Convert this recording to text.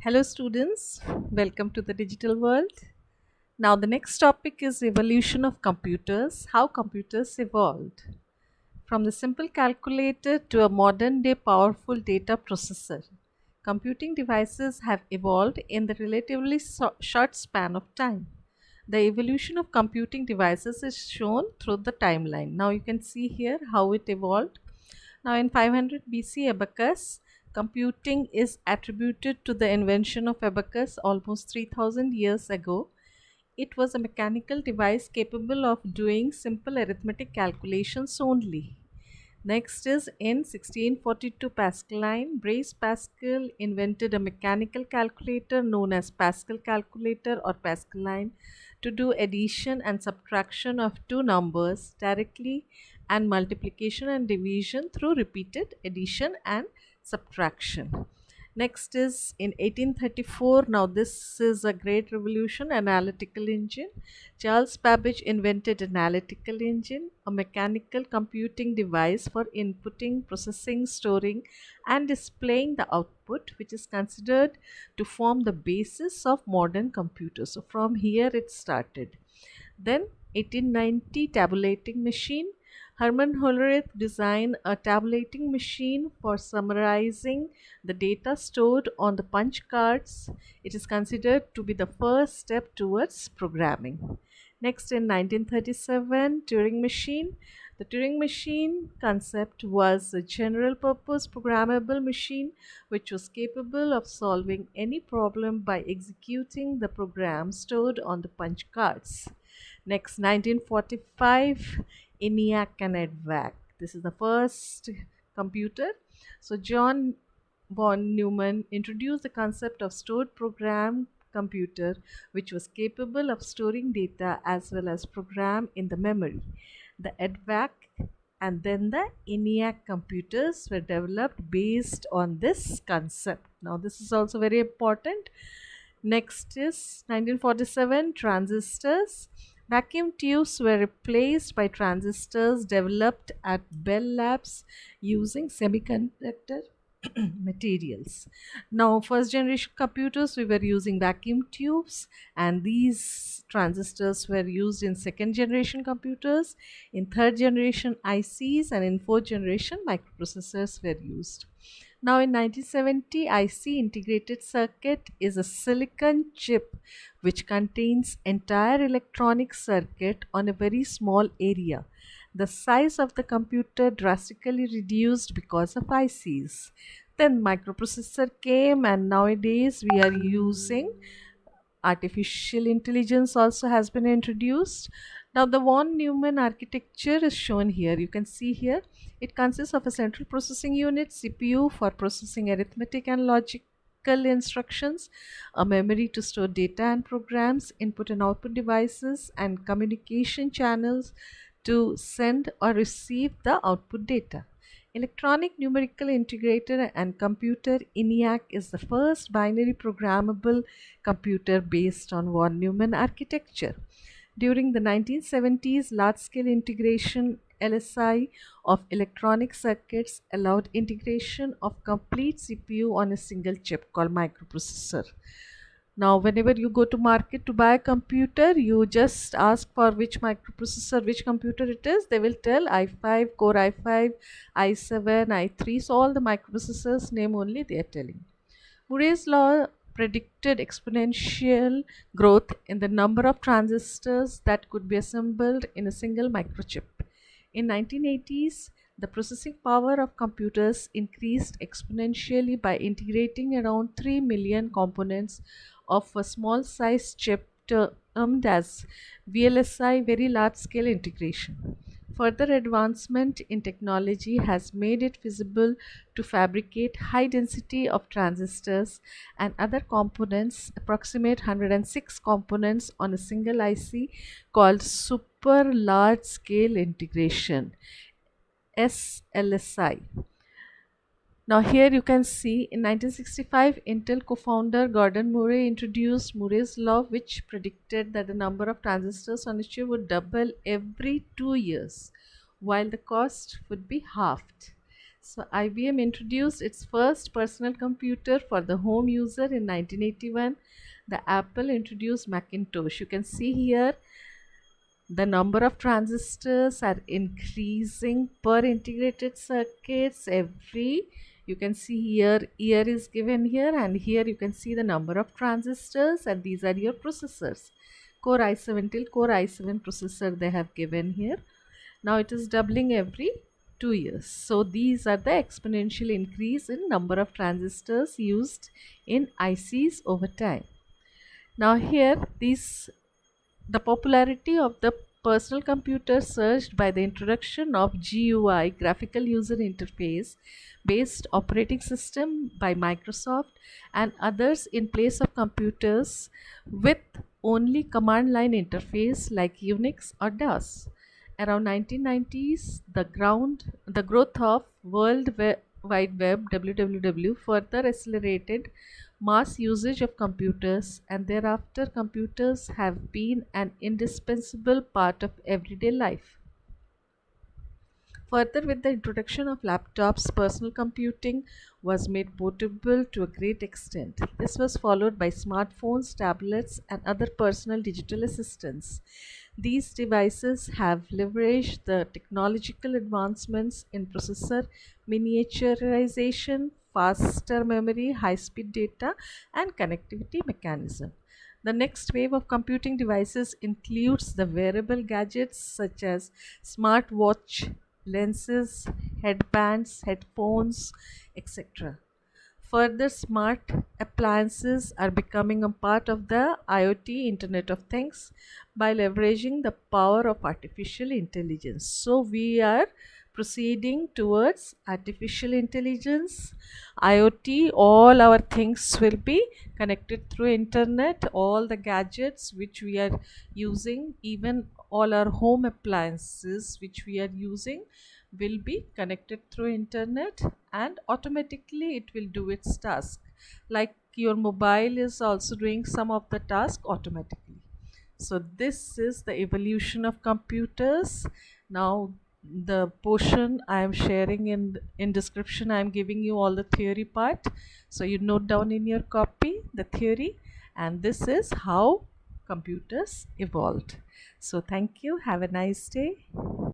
Hello students, welcome to the digital world. Now the next topic is evolution of computers, how computers evolved. From the simple calculator to a modern day powerful data processor, computing devices have evolved in the relatively short span of time. The evolution of computing devices is shown through the timeline. Now you can see here how it evolved. Now in 500 BC abacus, computing is attributed to the invention of abacus almost 3000 years ago. It was a mechanical device capable of doing simple arithmetic calculations only. Next is in 1642 Pascaline, Blaise Pascal invented a mechanical calculator known as Pascal calculator or Pascaline to do addition and subtraction of two numbers directly and multiplication and division through repeated addition and subtraction. Next is in 1834. Now, this is a great revolution, analytical engine. Charles Babbage invented analytical engine, a mechanical computing device for inputting, processing, storing, and displaying the output, which is considered to form the basis of modern computers. So, from here it started. Then 1890 tabulating machine. Hermann Hollerith designed a tabulating machine for summarizing the data stored on the punch cards. It is considered to be the first step towards programming. Next in 1937, Turing machine. The Turing machine concept was a general purpose programmable machine which was capable of solving any problem by executing the program stored on the punch cards. Next, 1945, ENIAC and EDVAC. This is the first computer. So, John von Neumann introduced the concept of stored program computer, which was capable of storing data as well as program in the memory. The EDVAC and then the ENIAC computers were developed based on this concept. Now, this is also very important. Next is 1947, transistors. Vacuum tubes were replaced by transistors developed at Bell Labs using semiconductor materials. Now, first generation computers, we were using vacuum tubes, and these transistors were used in second generation computers, in third generation ICs, and in fourth generation microprocessors were used. Now in 1970, IC integrated circuit is a silicon chip which contains entire electronic circuit on a very small area. The size of the computer drastically reduced because of ICs. Then microprocessor came, and nowadays we are using artificial intelligence also has been introduced. Now the von Neumann architecture is shown here. You can see here it consists of a central processing unit, CPU for processing arithmetic and logical instructions, a memory to store data and programs, input and output devices, and communication channels to send or receive the output data. Electronic Numerical Integrator and Computer ENIAC is the first binary programmable computer based on von Neumann architecture. During the 1970s, large-scale integration LSI of electronic circuits allowed integration of complete CPU on a single chip called microprocessor. Now, whenever you go to market to buy a computer, you just ask for which microprocessor, which computer it is. They will tell i5, Core i5, i7, i3. So, all the microprocessors name only they are telling. Moore's law predicted exponential growth in the number of transistors that could be assembled in a single microchip. In 1980s, the processing power of computers increased exponentially by integrating around 3 million components of a small size chip termed as VLSI, very large scale integration. Further advancement in technology has made it feasible to fabricate high density of transistors and other components, approximate 106 components on a single IC, called super large scale integration SLSI. Now here you can see in 1965 Intel co-founder Gordon Moore introduced Moore's law, which predicted that the number of transistors on a chip would double every 2 years while the cost would be halved. So IBM introduced its first personal computer for the home user in 1981. The Apple introduced Macintosh. You can see here the number of transistors are increasing per integrated circuits every, you can see here year is given here, and here you can see the number of transistors, and these are your processors. Core i7 till Core i7 processor they have given here. Now it is doubling every 2 years. So these are the exponential increase in number of transistors used in ICs over time. Now here the popularity of the personal computer surged by the introduction of GUI, graphical user interface based operating system by Microsoft and others in place of computers with only command line interface like Unix or DOS. Around 1990s, the growth of Wide Web (WWW) further accelerated mass usage of computers, and thereafter computers have been an indispensable part of everyday life. Further, with the introduction of laptops, personal computing was made portable to a great extent. This was followed by smartphones, tablets, and other personal digital assistants. These devices have leveraged the technological advancements in processor miniaturization, faster memory, high speed data, and connectivity mechanism. The next wave of computing devices includes the wearable gadgets such as smartwatch, lenses, headbands, headphones, etc. Further, smart appliances are becoming a part of the IoT Internet of Things by leveraging the power of artificial intelligence. So, we are proceeding towards artificial intelligence, IoT. All our things will be connected through internet. All the gadgets which we are using, even all our home appliances which we are using, will be connected through internet, and automatically it will do its task, like your mobile is also doing some of the task automatically. So this is the evolution of computers. Now the portion I am sharing in description, I am giving you all the theory part, so you note down in your copy the theory, and this is how computers evolved. So thank you, have a nice day.